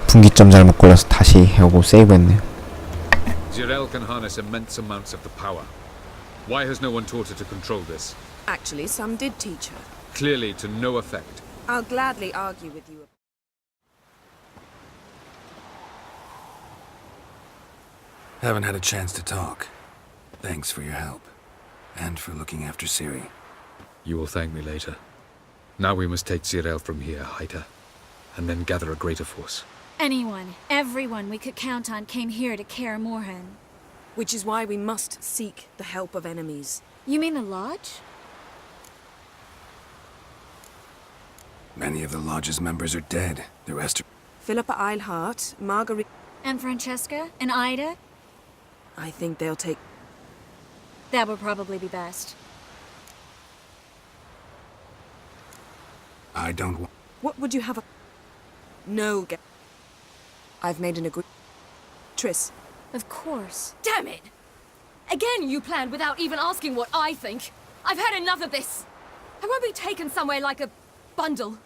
분기점 잘못 걸려서 다시 해오고 세이브했네요. Jirel can harness immense amounts of the power. Why has no one taught her to control this? Actually, some did teach her. Clearly to no effect. I'll gladly argue with you. Haven't had a chance to talk. Thanks for your help. And for looking after Ciri. You will thank me later. Now we must take Jirel from here, hide her, and then gather a greater force. Anyone, everyone we could count on came here to Kaer Morhen. Which is why we must seek the help of enemies. You mean the Lodge? Many of the Lodge's members are dead. The rest are... Philippa Eilhart, Marguerite... And Francesca? And Ida? I think they'll take... That would probably be best. I don't want... What would you have a... No, I've made an agreement. Triss. Of course. Damn it! Again you planned without even asking what I think. I've had enough of this. I won't be taken somewhere like a bundle.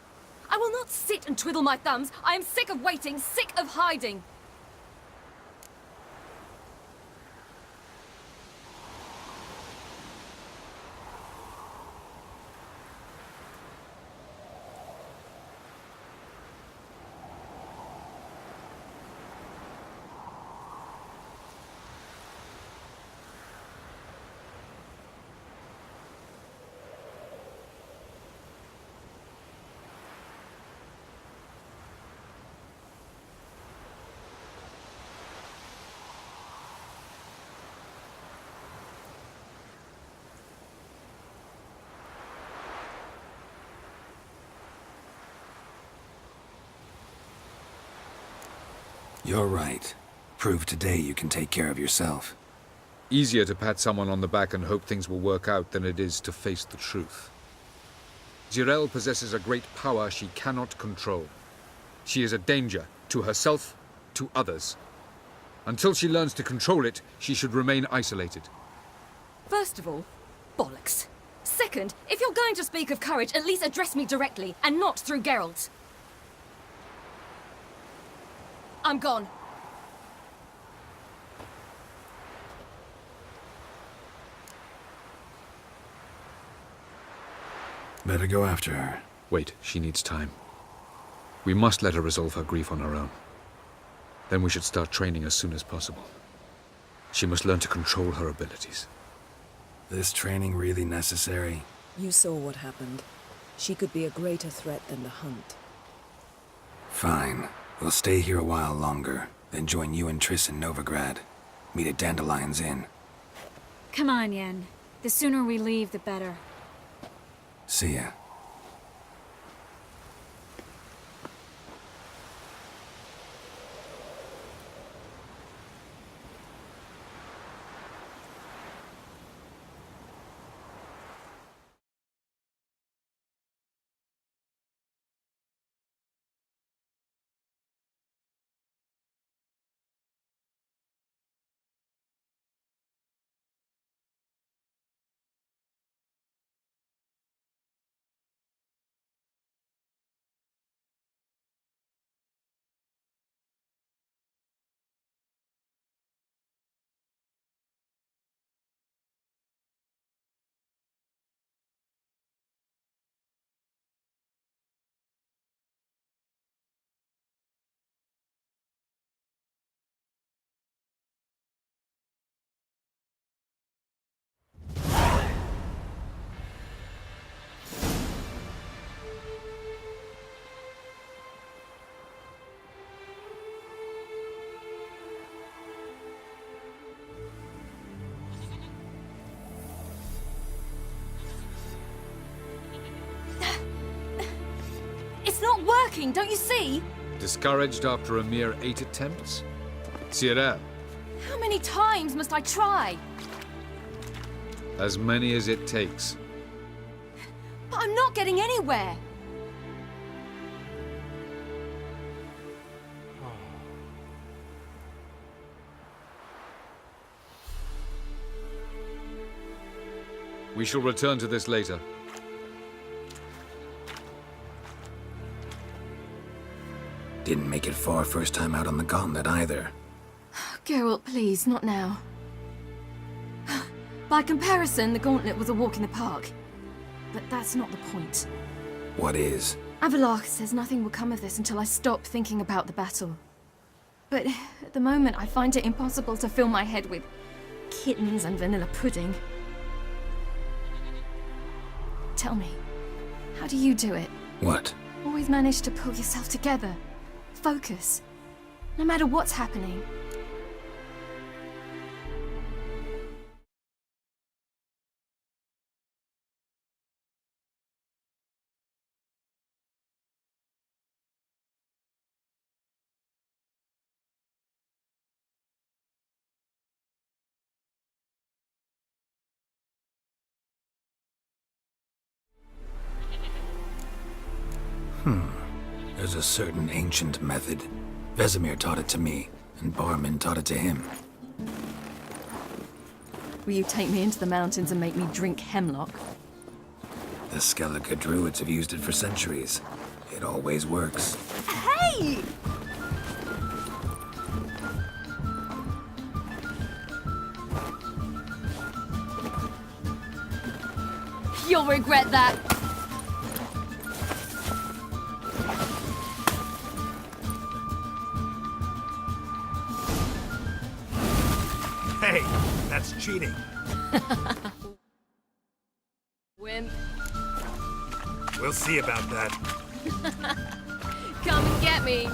I will not sit and twiddle my thumbs. I am sick of waiting, sick of hiding. You're right. Prove today you can take care of yourself. Easier to pat someone on the back and hope things will work out than it is to face the truth. Jirel possesses a great power she cannot control. She is a danger to herself, to others. Until she learns to control it, she should remain isolated. First of all, bollocks. Second, if you're going to speak of courage, at least address me directly, and not through Geralt. I'm gone. Better go after her. Wait, she needs time. We must let her resolve her grief on her own. Then we should start training as soon as possible. She must learn to control her abilities. This training really necessary? You saw what happened. She could be a greater threat than the Hunt. Fine. We'll stay here a while longer, then join you and Triss in Novigrad. Meet at Dandelion's Inn. Come on, Yen. The sooner we leave, the better. See ya. It's not working, don't you see? Discouraged after a mere 8 attempts? Jirel, How many times must I try? as many as it takes. But I'm not getting anywhere. We shall return to this later. Didn't make it far first time out on the gauntlet either. Geralt, please, not now. By comparison, the gauntlet was a walk in the park. But that's not the point. What is? Avallac'h says nothing will come of this until I stop thinking about the battle. But at the moment, I find it impossible to fill my head with kittens and vanilla pudding. Tell me, how do you do it? What? Always manage to pull yourself together. Focus. No matter what's happening. There's a certain ancient method. Vesemir taught it to me, and Barman taught it to him. Will you take me into the mountains and make me drink hemlock? The Skellige druids have used it for centuries. It always works. Hey! You'll regret that. Hey, that's cheating. Wimp. We'll see about that. Come and get me.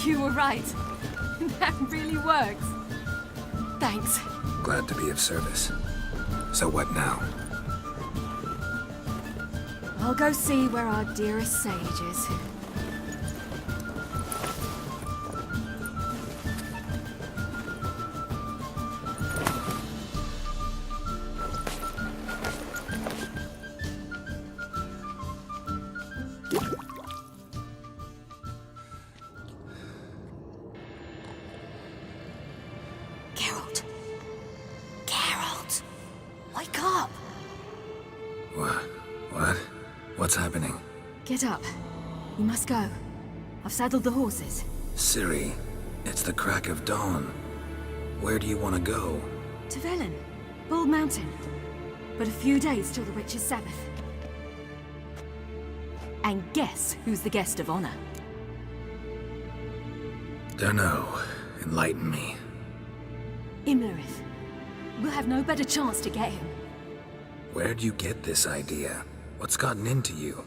You were right. That really works. Thanks. Glad to be of service. So what now? I'll go see where our dearest sage is. Geralt. Geralt. Wake up. What? What's happening? Get up. We must go. I've saddled the horses. Ciri, it's the crack of dawn. Where do you want to go? To Velen. Bald Mountain. But a few days till the Witch's Sabbath. And guess who's the guest of honor? Dunno. Enlighten me. Imlerith. We'll have no better chance to get him. Where'd you get this idea? What's gotten into you?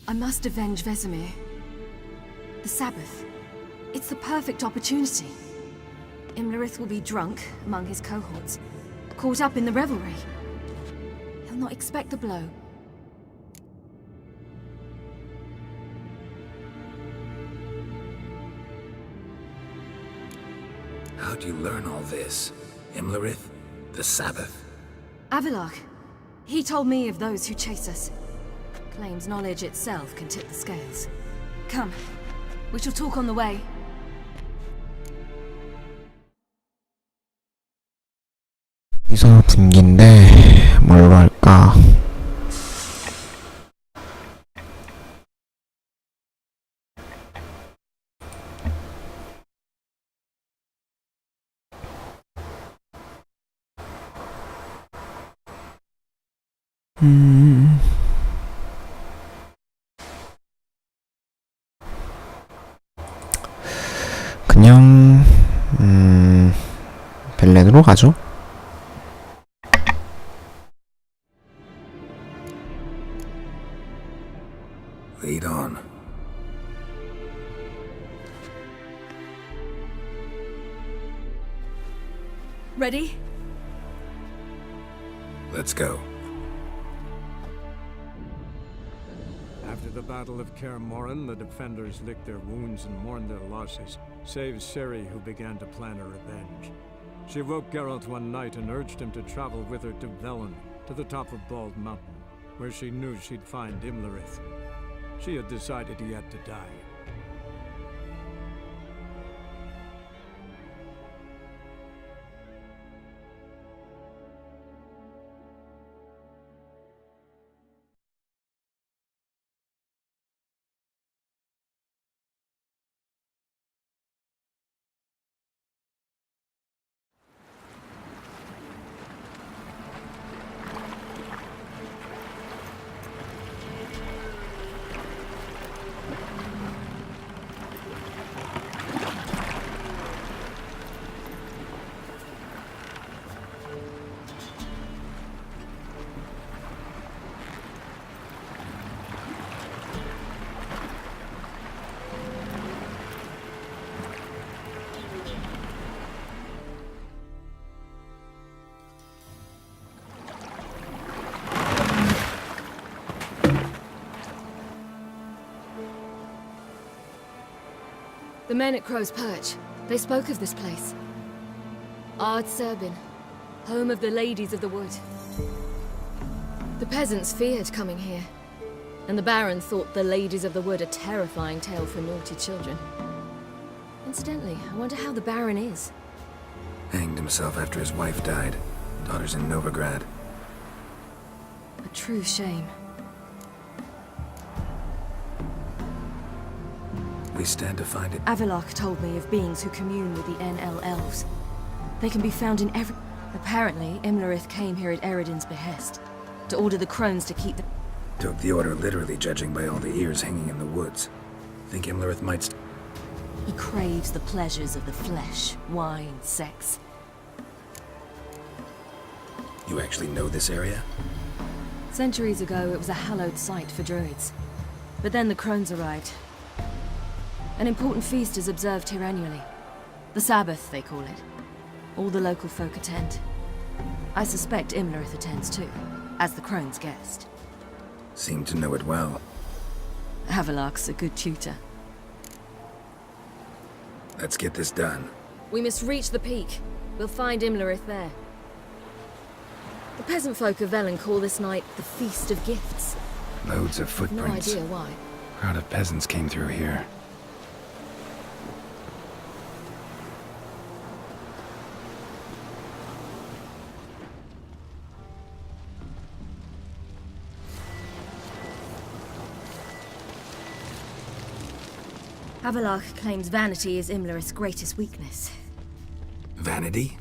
I must avenge Vesemir. The Sabbath. It's the perfect opportunity. Imlerith will be drunk among his cohorts. caught up in the revelry. He'll not expect the blow. How'd you learn all this? Imlerith? The Sabbath? Avalok. He told me of those who chase us. Claims knowledge itself can tip the scales. Come, we shall talk on the way. 여기서 분기인데 뭘로 할까? 그냥 벨렌으로 가죠. Lead on. Ready? Let's go. After the Battle of Kaer Morhen, the defenders licked their wounds and mourned their losses, save Ciri, who began to plan her revenge. She woke Geralt one night and urged him to travel with her to Velen, to the top of Bald Mountain, where she knew she'd find Imlerith. She had decided he had to die. The men at Crow's Perch, they spoke of this place. Ard Serbin, home of the Ladies of the Wood. The peasants feared coming here, and the Baron thought the Ladies of the Wood a terrifying tale for naughty children. Incidentally, I wonder how the Baron is. Hanged himself after his wife died. Daughter's in Novigrad. A true shame. We stand to find it. Avalok told me of beings who commune with the NL elves. They can be found in every... Apparently, Imlerith came here at Eredin's behest, to order the crones to keep the... Took the order literally, judging by all the ears hanging in the woods. Think Imlerith might He craves the pleasures of the flesh, wine, sex. You actually know this area? Centuries ago, it was a hallowed site for druids. But then the crones arrived. An important feast is observed here annually. The Sabbath, they call it. All the local folk attend. I suspect Imlerith attends too, as the crone's guest. Seem to know it well. Avalok's a good tutor. Let's get this done. We must reach the peak. We'll find Imlerith there. The peasant folk of Velen call this night the Feast of Gifts. Loads of No footprints. idea why. Crowd of peasants came through here. Avalok claims vanity is Imlerith's greatest weakness. Vanity?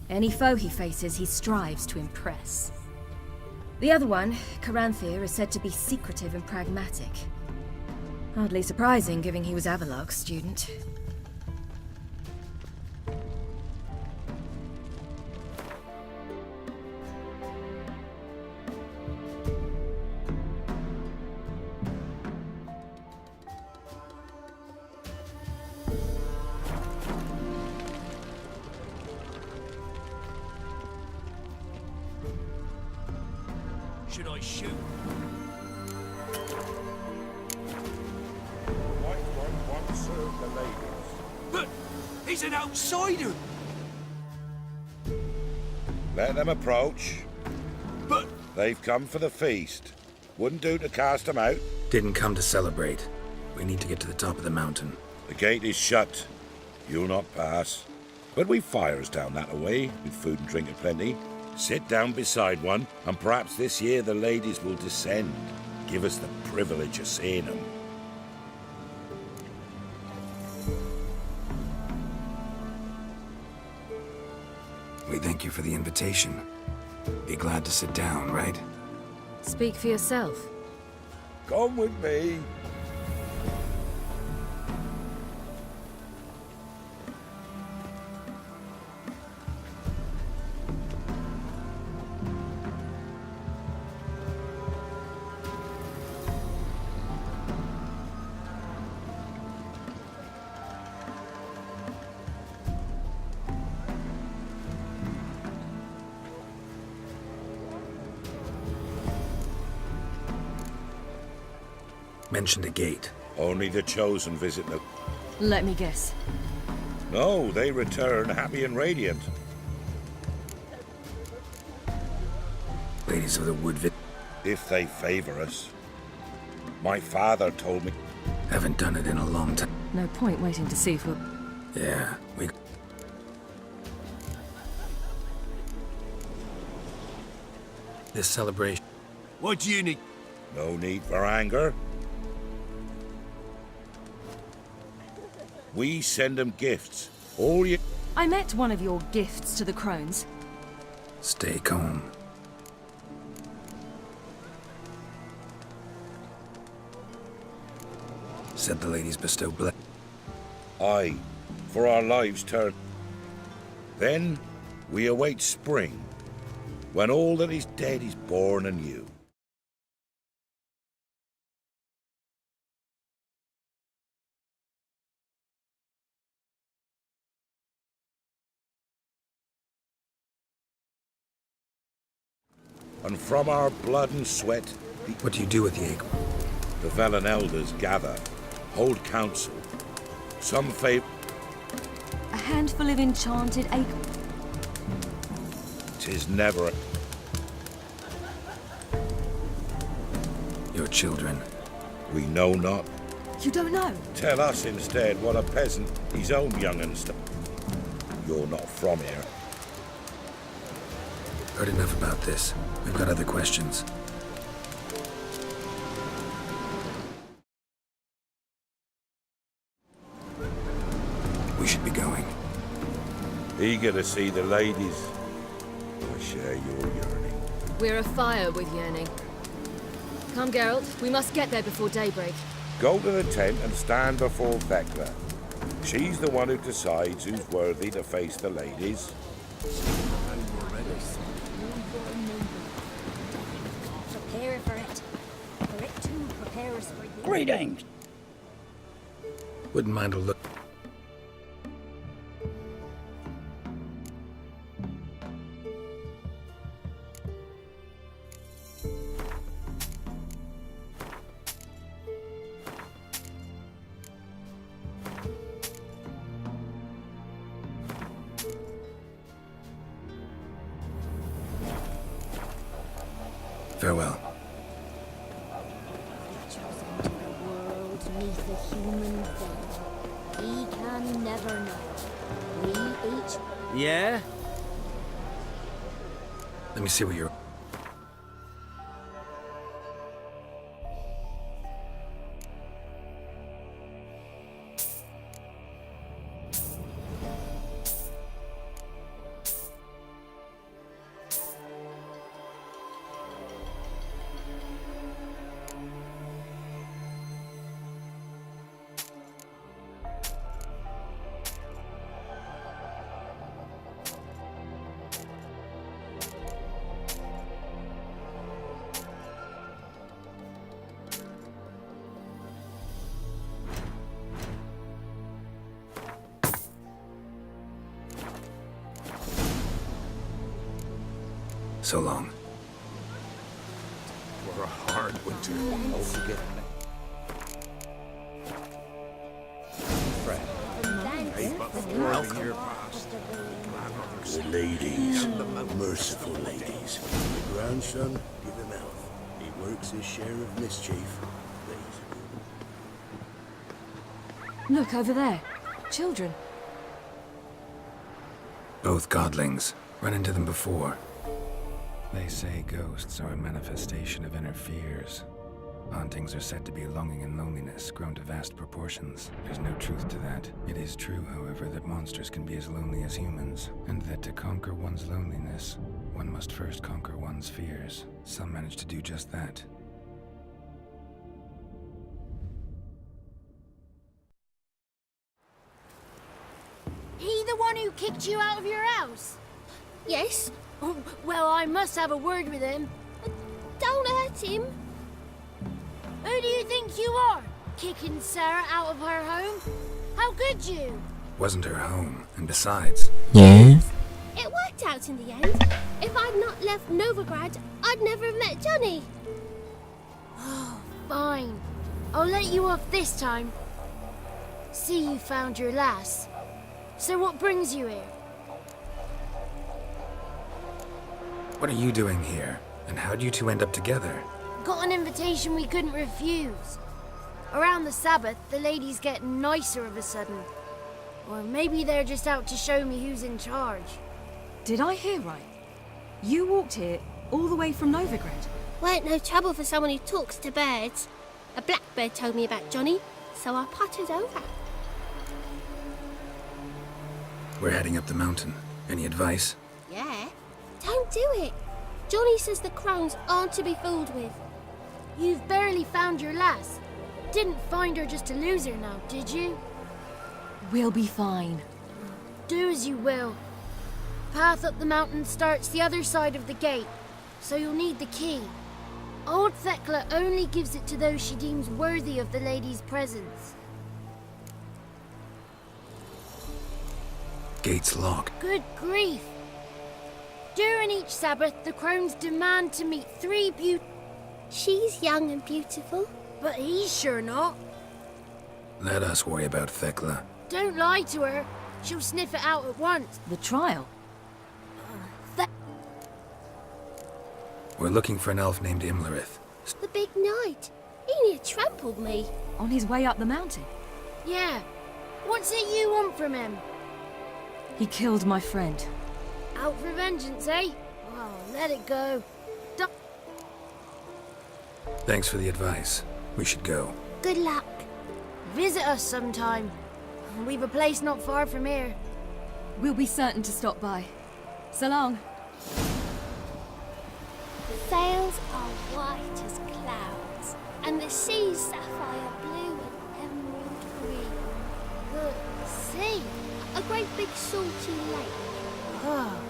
Any foe he faces, he strives to impress. The other one, Caranthir, is said to be secretive and pragmatic. Hardly surprising, given he was Avalok's student. Should I shoot? Might want to serve the ladies. But he's an outsider! Let them approach. But They've come for the feast. Wouldn't do to cast them out. Didn't come to celebrate. We need to get to the top of the mountain. The gate is shut. You'll not pass. But we've fires down that away, with food and drink aplenty. Sit down beside one, and perhaps this year the ladies will descend. Give us the privilege of seeing them. We thank you for the invitation. Be glad to sit down, right? Speak for yourself. Come with me. Mentioned a gate. Only the chosen visit the... Let me guess. No, they return happy and radiant. Ladies of the Wood If they favor us. My father told me... haven't done it in a long time. No point waiting to see if we're... Yeah, we... This celebration... what do you need? No need for anger. We send them gifts. All you... I met one of your gifts to the crones. Stay calm. Said the ladies bestow Aye, for our lives turn. Then we await spring, when all that is dead is born anew. And from our blood and sweat, What do you do with the egg? the Velen elders gather, hold council. Some favor... A handful of enchanted acorns. 'Tis never... Your children. We know not. You don't know? Tell us instead what a peasant his own young'uns... You're not from here. Heard enough about this. We've got other questions. We should be going. Eager to see the ladies. I share your yearning. We're afire with yearning. Come, Geralt. We must get there before daybreak. Go to the tent and stand before Thekla. She's the one who decides who's worthy to face the ladies. Prepare for it. For it too prepares for you. Greetings. Wouldn't mind a look. Farewell. Chosen to the world neath a human veil. He can never know. We each Yeah? Let me see what you're... so long. For a hard winter. The ladies, merciful ladies. My grandson, give him health. He works his share of mischief. Look over there. Children. Both godlings. Run into them before. They say ghosts are a manifestation of inner fears. Hauntings are said to be longing and loneliness grown to vast proportions. There's no truth to that. It is true, however, that monsters can be as lonely as humans, and that to conquer one's loneliness, one must first conquer one's fears. Some manage to do just that. He the one who kicked you out of your house? Yes. Oh, well, I must have a word with him. Don't hurt him. Who do you think you are? Kicking Sarah out of her home? How could you? Wasn't her home, and besides... 예. It worked out in the end. If I'd not left Novigrad, I'd never have met Johnny. Oh, fine. I'll let you off this time. See, you found your lass. So what brings you here? What are you doing here? And how'd you two end up together? Got an invitation we couldn't refuse. Around the Sabbath, the ladies get nicer of a sudden. Or maybe they're just out to show me who's in charge. Did I hear right? You walked here all the way from Novigrad? Weren't no trouble for someone who talks to birds. A blackbird told me about Johnny, so I pottered over. We're heading up the mountain. Any advice? Yeah? Don't do it. Johnny says the crones aren't to be fooled with. You've barely found your lass. Didn't find her just to lose her now, did you? We'll be fine. Do as you will. Path up the mountain starts the other side of the gate, so you'll need the key. Old Thekla only gives it to those she deems worthy of the lady's presence. Gate's locked. Good grief! During each Sabbath, the crones demand to meet 3 She's young and beautiful. But he's sure not. Let us worry about Thekla. Don't lie to her. She'll sniff it out at once. The trial? We're looking for an elf named Imlerith. The big knight. He near trampled me. On his way up the mountain? Yeah. What's it you want from him? He killed my friend. Out for vengeance, eh? Oh, let it go. Thanks for the advice. We should go. Good luck. Visit us sometime. We've a place not far from here. We'll be certain to stop by. So long. The sails are white as clouds, and the sea's sapphire blue and emerald green. The sea, a great big salty lake. Oh.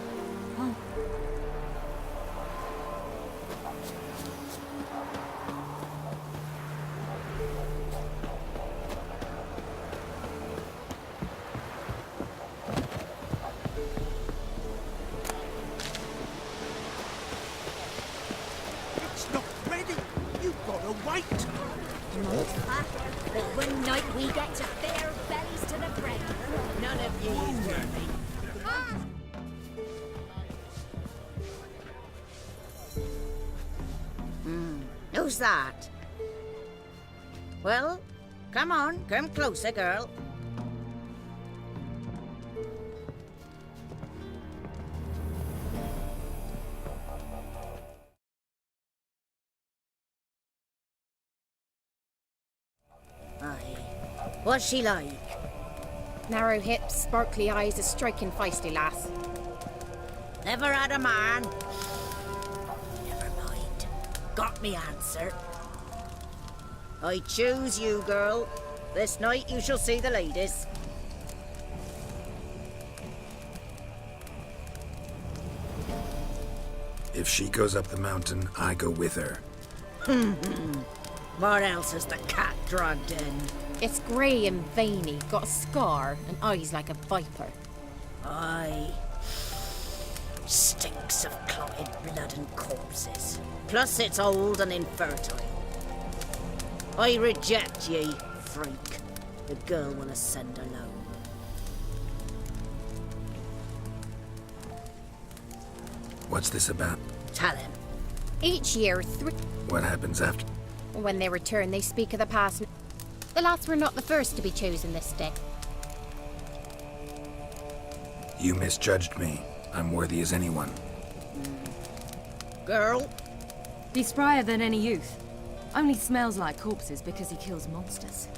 It's not ready. You've got to wait. But one night we get to bare bellies to the brim. None of ye's worthy. Who's that? Well, come on, come closer, girl. Aye. What's she like? Narrow hips, sparkly eyes, a striking feisty lass. Never had a man. Never mind. Got me answer. I choose you, girl. This night you shall see the ladies. If she goes up the mountain, I go with her. What else has the cat dragged in? It's grey and veiny, got a scar, and eyes like a viper. Aye. Stinks of clotted blood and corpses. Plus it's old and infertile. I reject ye, freak. The girl will ascend alone. What's this about? Tell him. Each year, What happens after? when they return, they speak of the past. The lads were not the first to be chosen this day. You misjudged me. I'm worthy as anyone. Girl? He's sprier than any youth. Only smells like corpses because he kills monsters.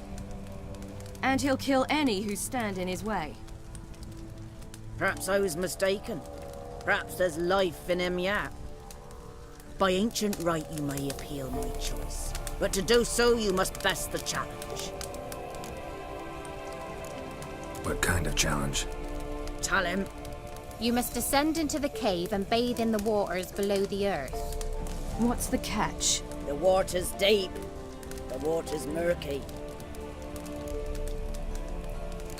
And he'll kill any who stand in his way. Perhaps I was mistaken. Perhaps there's life in him yet. By ancient right you may appeal my choice. But to do so you must best the challenge. What kind of challenge? Tell him. You must descend into the cave and bathe in the waters below the earth. What's the catch? The water's deep. The water's murky.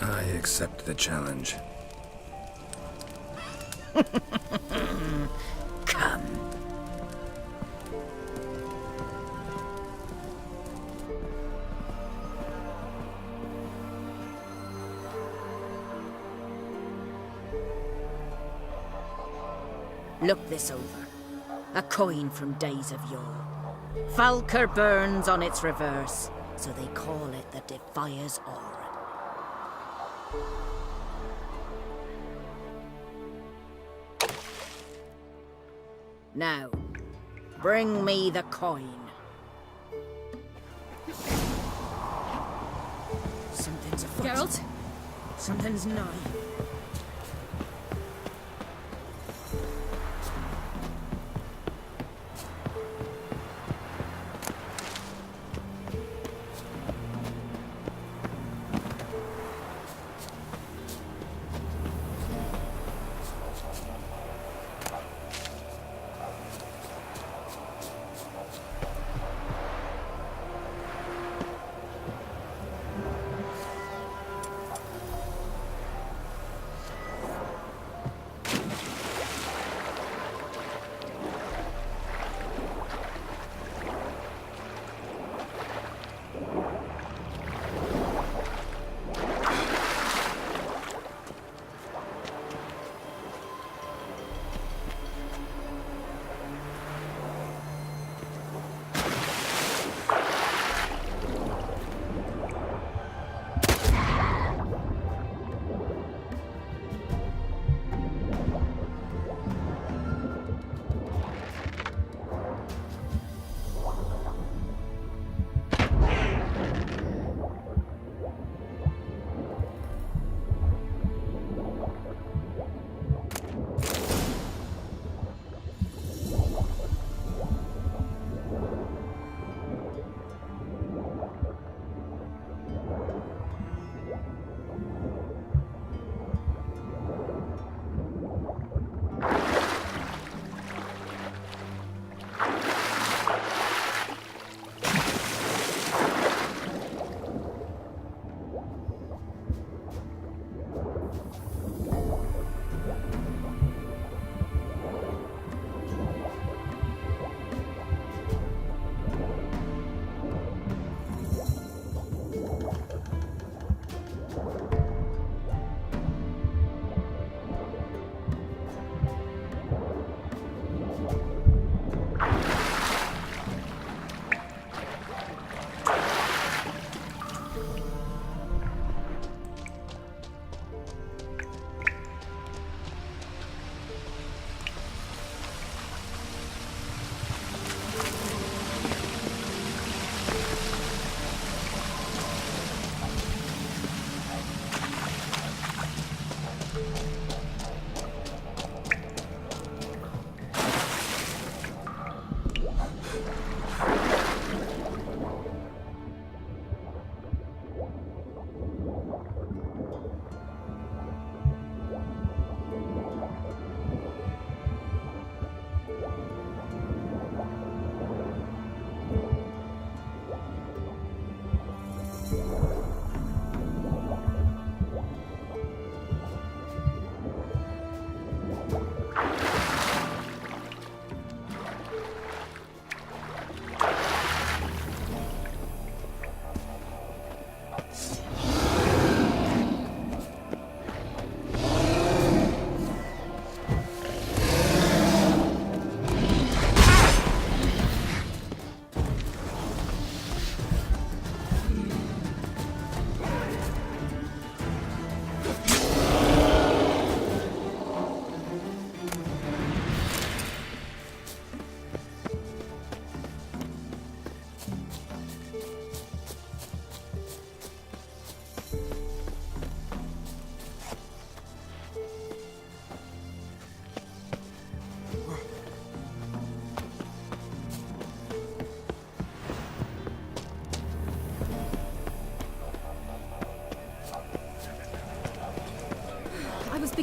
I accept the challenge. Come. Look this over. A coin from days of yore. Falker burns on its reverse, so they call it the Defier's Aura. Now, bring me the coin. Something's afoot. Geralt? Something's nigh.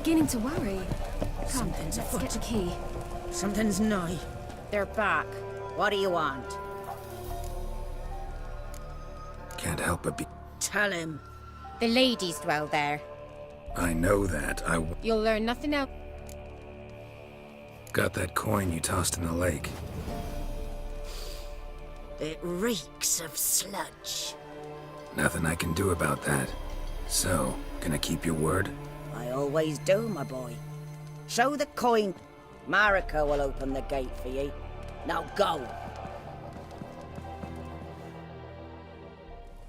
beginning to worry. Come, Something's let's afoot. get the key. Something's nigh. They're back. What do you want? Can't help but be... Tell him. The ladies dwell there. I know that. You'll learn nothing else. Got that coin you tossed in the lake. It reeks of sludge. Nothing I can do about that. So, gonna keep your word? I always do, my boy. Show the coin. Marika will open the gate for you. Now go.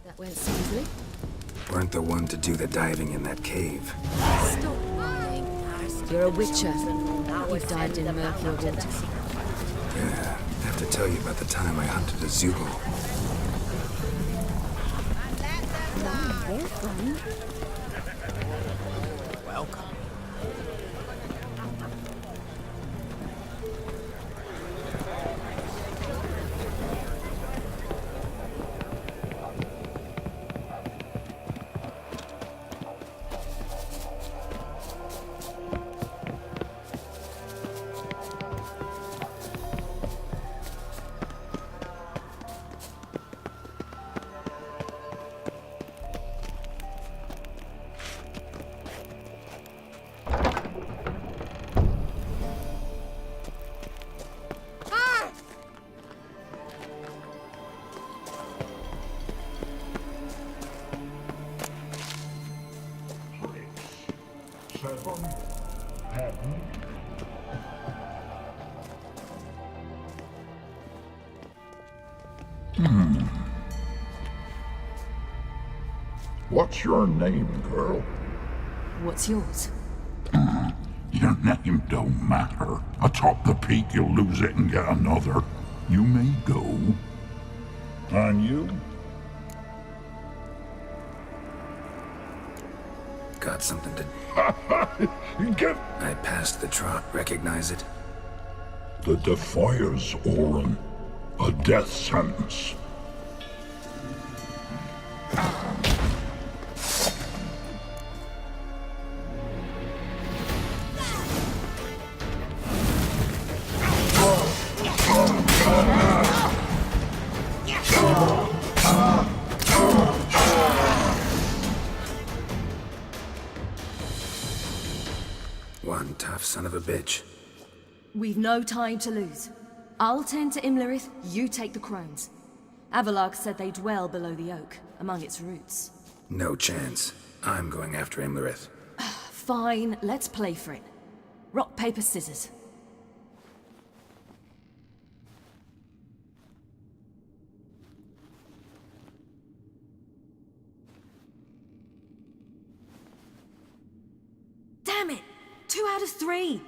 That went smoothly. Weren't the one to do the diving in that cave. Stop lying. You're a witcher. You've dived in murkier water. Yeah, have to tell you about the time I hunted a Zoogle. They're fun. Welcome. What's your name, girl? What's yours? Your name don't matter. Atop the peak, you'll lose it and get another. You may go. And you? Got something to... Get I passed the trot. Recognize it? the Defiers, Orin. A death sentence. One tough son of a bitch. We've no time to lose. I'll tend to Imlerith, you take the crones. Avalark said they dwell below the oak, among its roots. No chance. I'm going after Imlerith. Fine, let's play for it. Rock, paper, scissors. Damn it! 2 out of 3!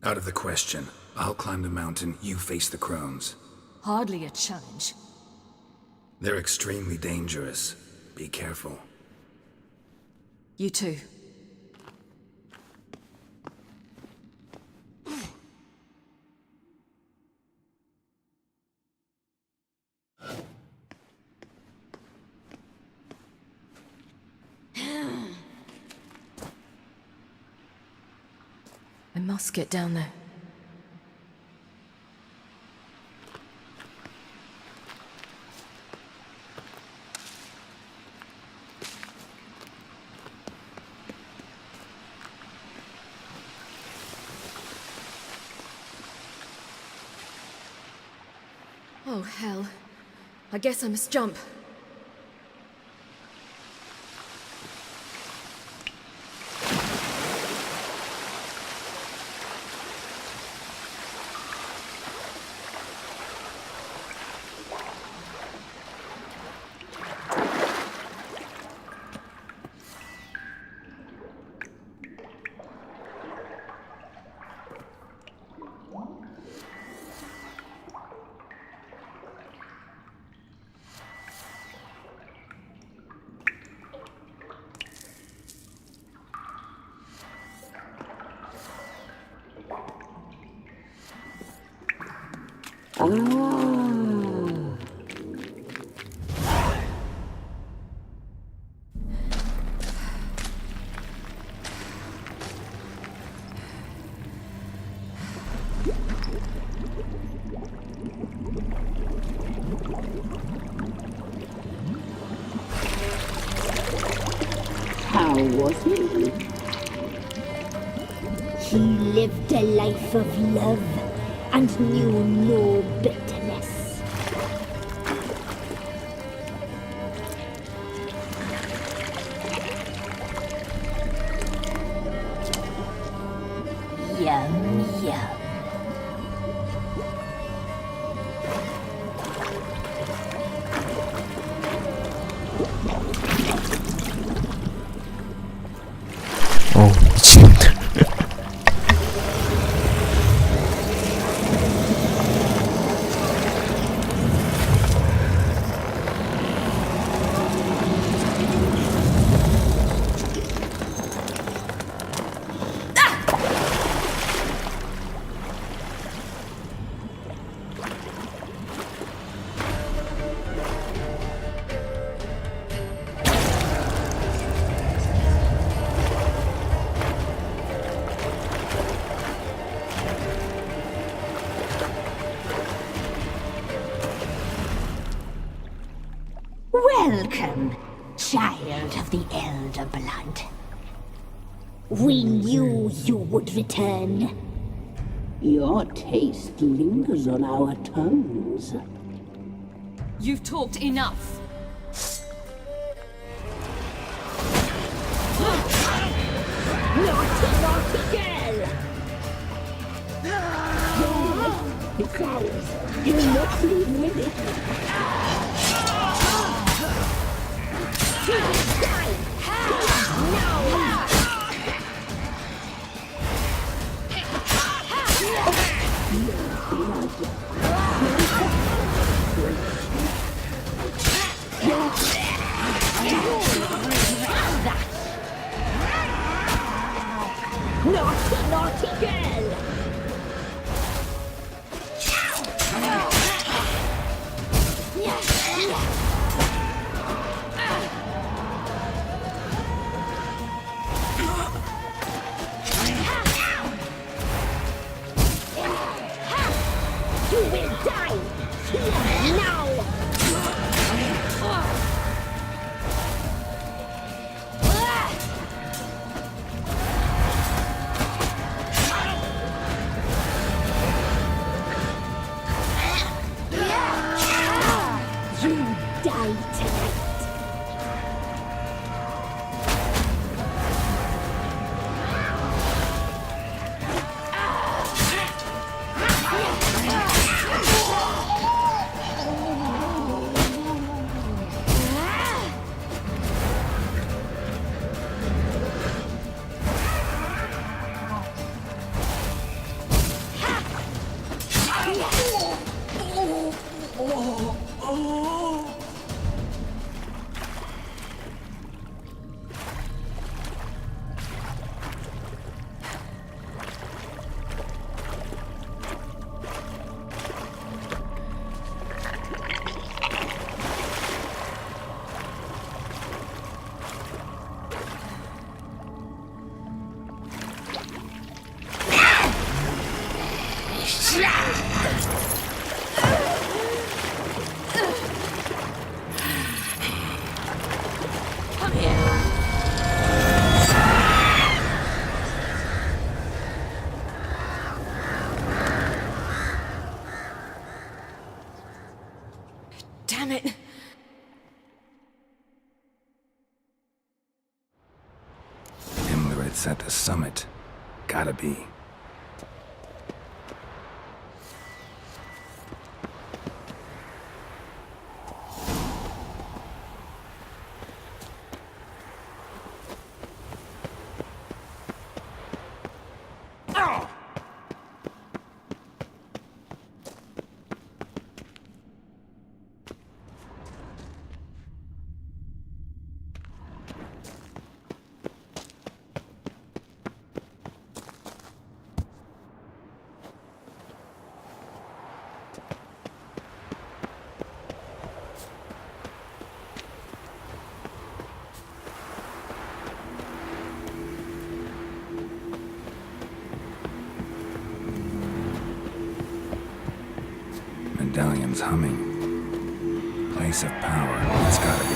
Out of the question. I'll climb the mountain, you face the crones. Hardly a challenge. They're extremely dangerous. Be careful. You too. I must get down there. Oh, hell. I guess I must jump. was he? He lived a life of love and knew no bitterness. Yum, yum. 미치겠네. Welcome, child of the Elder Blood. We knew you would return. Your taste lingers on our tongues. You've talked enough. Naughty, naughty girl! Your life is ours. You must leave with it. Naughty, naughty girl! You will die here now! You die tonight. Damn it. Imlerath's at the summit. Gotta be. Medallion's humming. Place of power. It's gotta be.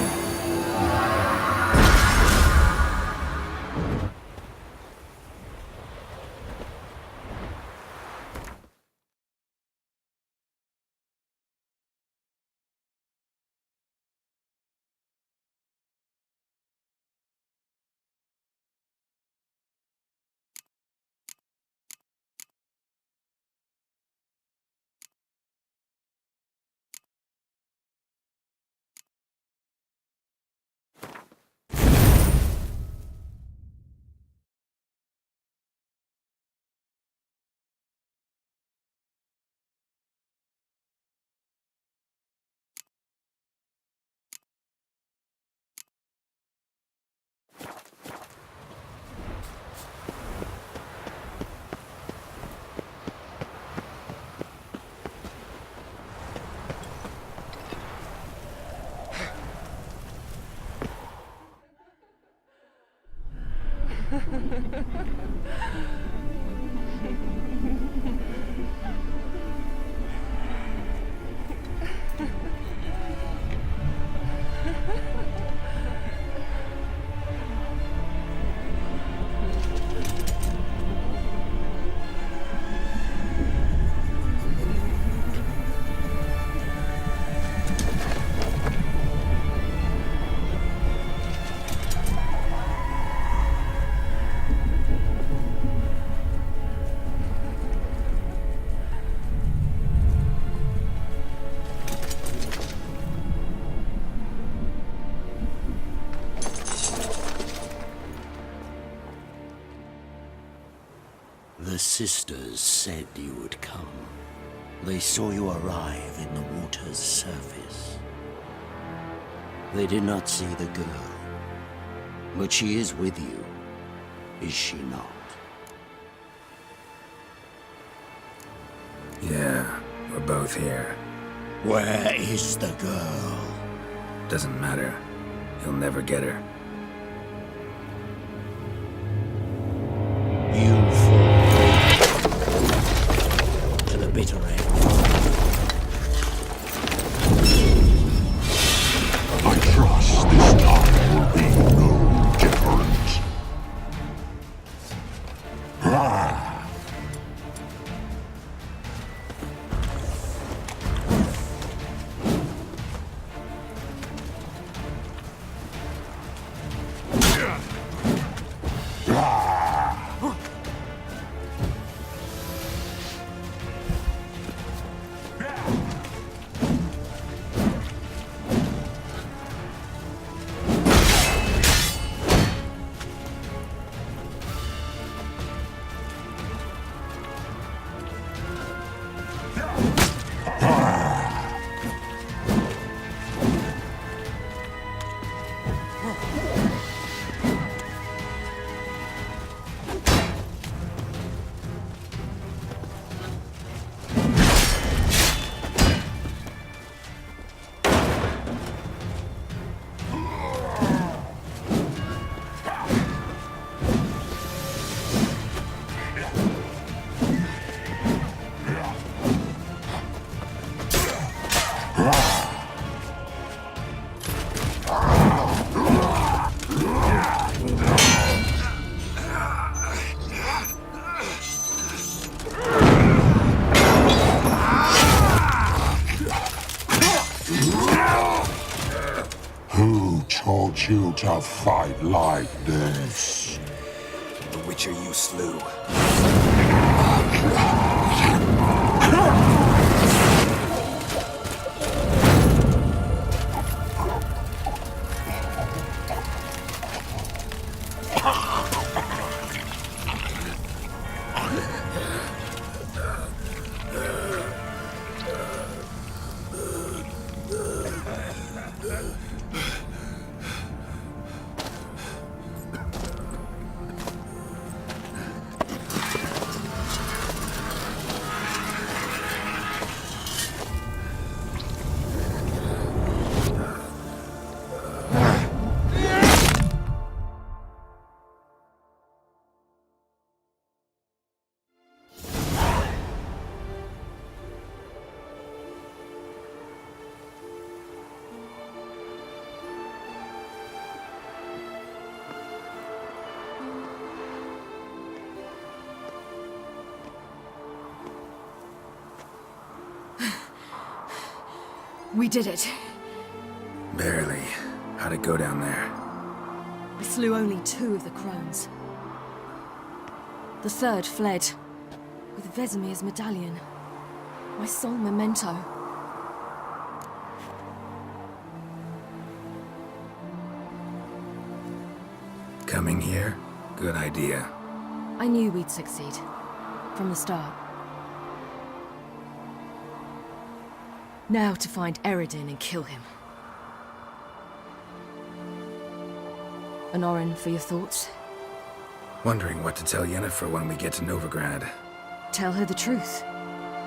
The sisters said you would come. They saw you arrive in the water's surface. They did not see the girl, but she is with you, is she not? Yeah, we're both here. Where is the girl? Doesn't matter. You'll never get her. You fall to the bitter end. I trust this time will be no different. Ah! Who taught you to fight like this? The Witcher you slew. We did it. Barely. How'd it go down there? We slew only 2 of the crones. The third fled, with Vesemir's medallion. My sole memento. Coming here? Good idea. I knew we'd succeed. From the start. Now to find Eredin and kill him. Honorin, for your thoughts? Wondering what to tell Yennefer when we get to Novigrad. Tell her the truth.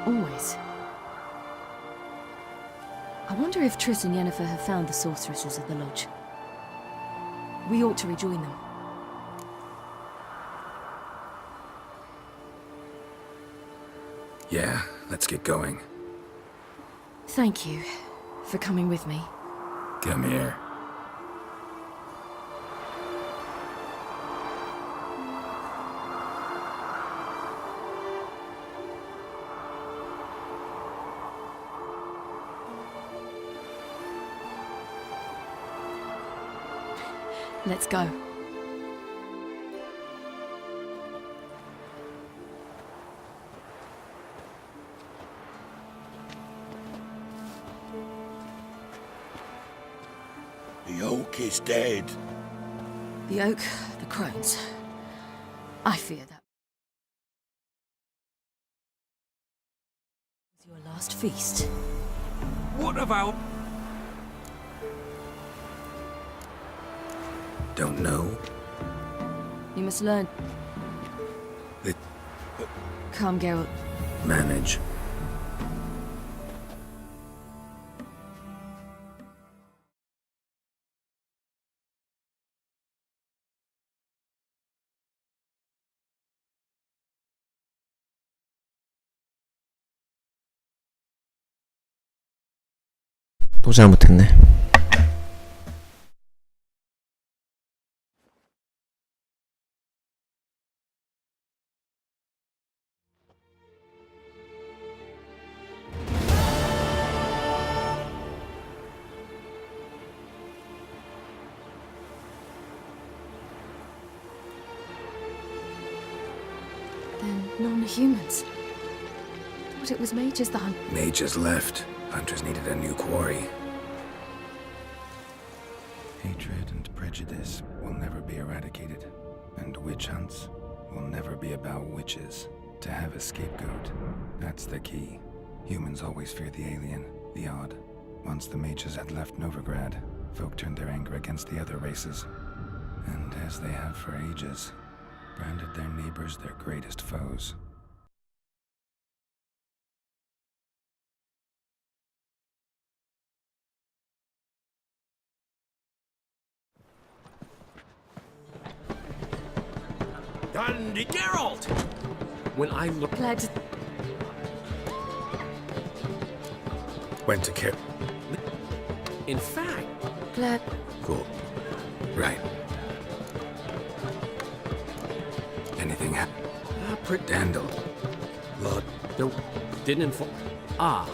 Always. I wonder if Triss and Yennefer have found the sorceresses of the Lodge. We ought to rejoin them. Yeah, let's get going. Thank you for coming with me. Come here. Let's go. The oak is dead. The oak, the crones. I fear that. Your last feast. What about... Don't know. You must learn. It... Come, Geralt. Manage. 또 잘못했네. Then non-humans. Thought it was mages the hunt. Mages left. Hunters needed a new quarry. Hatred and prejudice will never be eradicated, and witch hunts will never be about witches. To have a scapegoat, that's the key. Humans always fear the alien, the odd. Once the mages had left Novigrad, folk turned their anger against the other races. And as they have for ages, branded their neighbors their greatest foes. And Geralt! When I look... Glad to... Went to care. In fact... Glad... Cool. Right. Anything happened? Dandel. Lord, no, didn't inform... Ah.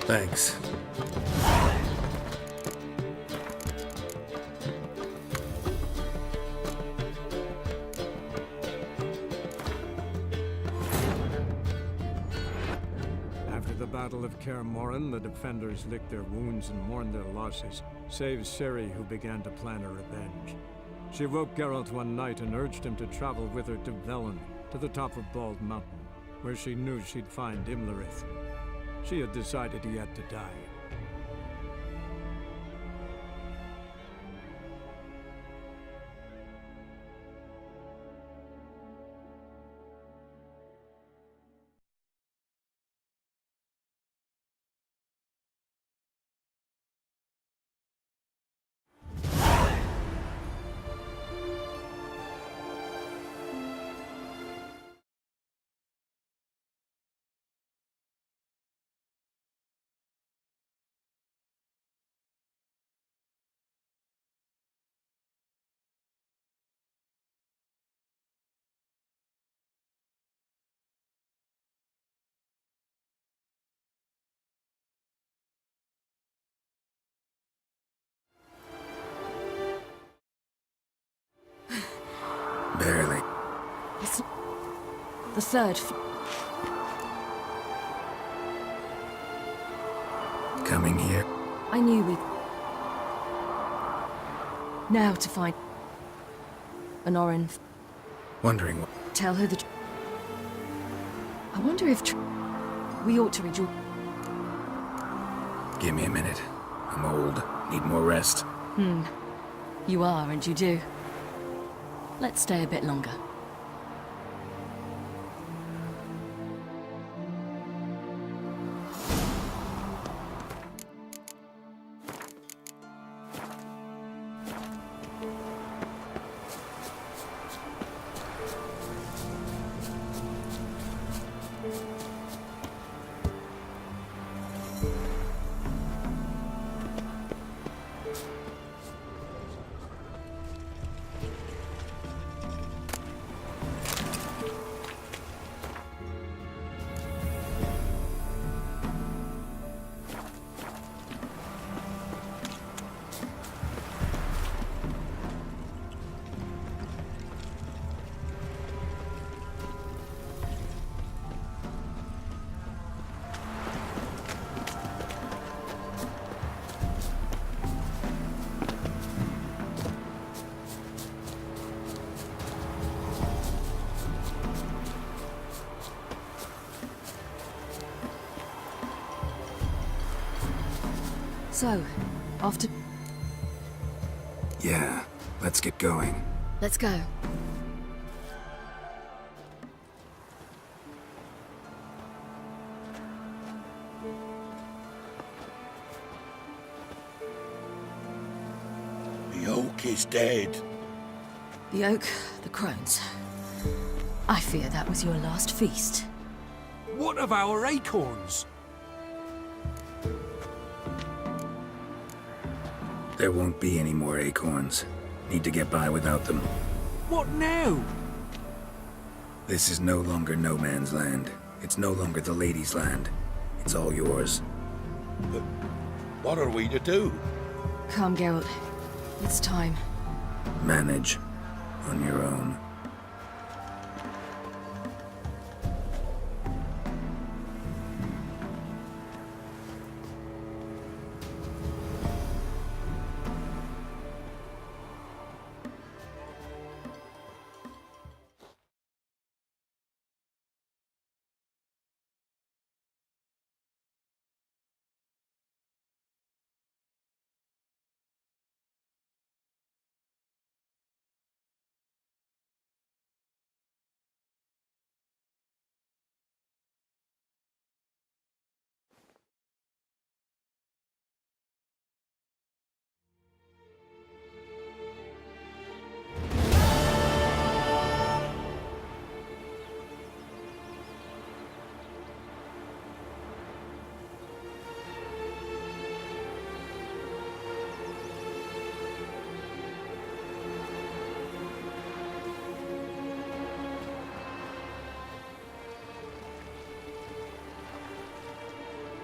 Thanks. After the Battle of Kaer Morhen, the defenders licked their wounds and mourned their losses, save Ciri, who began to plan a revenge. She woke Geralt one night and urged him to travel with her to Velen, to the top of Bald Mountain, where she knew she'd find Imlerith. She had decided he had to die. Barely. It's... the third... Coming here. I knew we'd... Now to find... Honorin. Wondering what... Tell her the... I wonder if... we ought to rejoice. Give me a minute. I'm old. Need more rest. You are, and you do. Let's stay a bit longer. So, off to... Yeah, let's get going. Let's go. The oak is dead. The oak, the crones. I fear that was your last feast. What of our acorns? There won't be any more acorns. Need to get by without them. What now? This is no longer no man's land. It's no longer the lady's land. It's all yours. But what are we to do? Come, Geralt. It's time. Manage. On your own.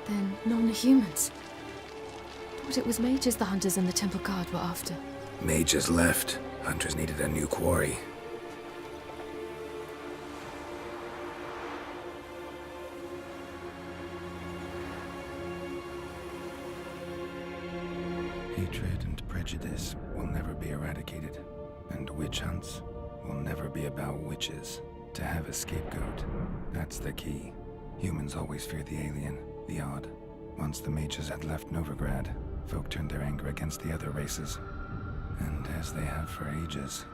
Then non-humans. Thought it was mages the hunters and the temple guard were after. Mages left. Hunters needed a new quarry. Hatred and prejudice will never be eradicated. And witch hunts will never be about witches. To have a scapegoat, that's the key. Humans always fear the alien, the odd. Once the mages had left Novigrad, folk turned their anger against the other races. And as they have for ages,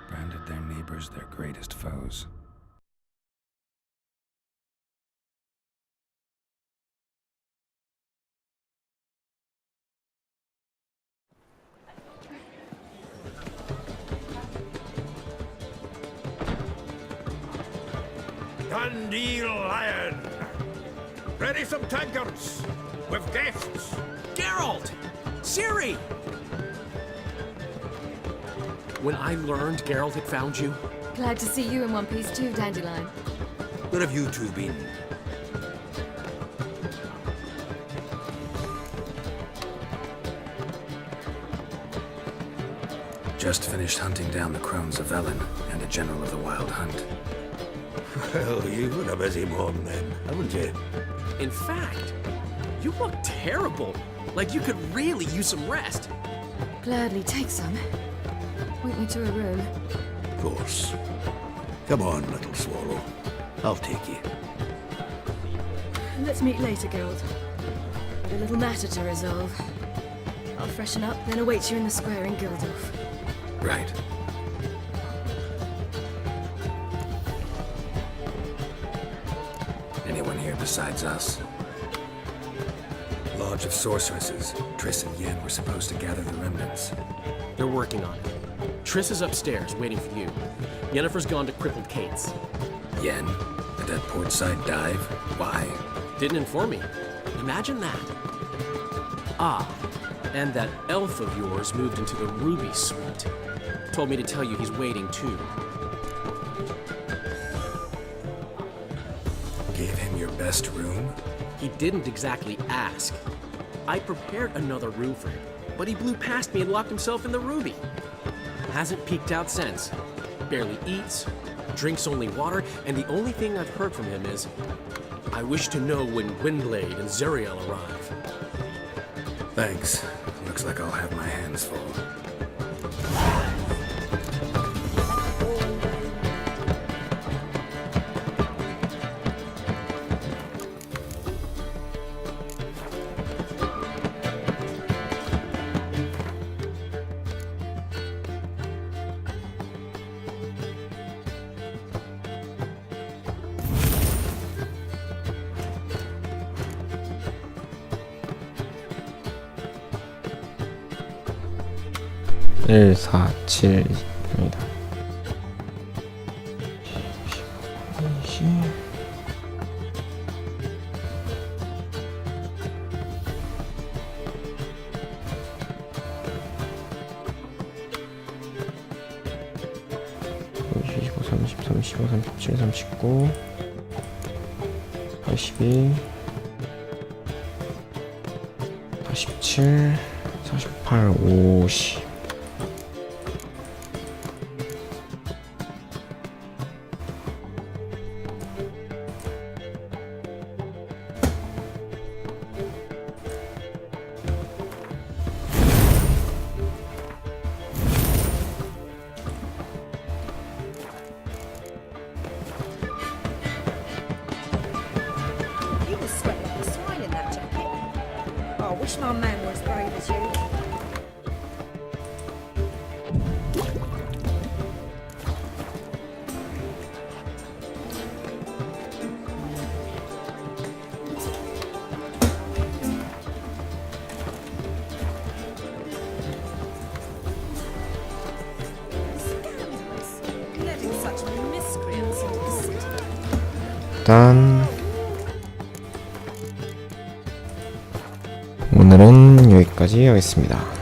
branded their neighbors their greatest foes. Dandelion! Ready some tankards! With guests! Geralt! Ciri! When I learned Geralt had found you... Glad to see you in one piece too, Dandelion. Where have you two been? Just finished hunting down the crones of Velen and a general of the Wild Hunt. Well, you've had a busy morning then, haven't you? In fact, you look terrible. Like you could really use some rest. Gladly take some. Point me to a room. Of course. Come on, little swallow. I'll take you. Let's meet later, Geralt. With a little matter to resolve. I'll freshen up, then await you in the square in Gildorf. Right. Anyone here besides us? Lodge of Sorceresses. Triss and Yen were supposed to gather the remnants. They're working on it. Triss is upstairs, waiting for you. Yennefer's gone to Crippled Kate's. Yen? At that portside dive? Why? Didn't inform me. Imagine that. Ah, and that elf of yours moved into the Ruby Suite. Told me to tell you he's waiting too. Gave him your best room? He didn't exactly ask. I prepared another room for him, but he blew past me and locked himself in the Ruby. Hasn't peeked out since. Barely eats, drinks only water, and the only thing I've heard from him is, I wish to know when Gwynblade and Zuriel arrive. Thanks. Looks like I'll have my hands full. 147입니다. (25, 30, 35, 37, 39, 82, 47, 48, 50). You will sweat like a swine in that jacket. Oh, I wish my man were as brave as you. Scandalous. Letting such miscreants into the city. 일단 오늘은 여기까지 하겠습니다.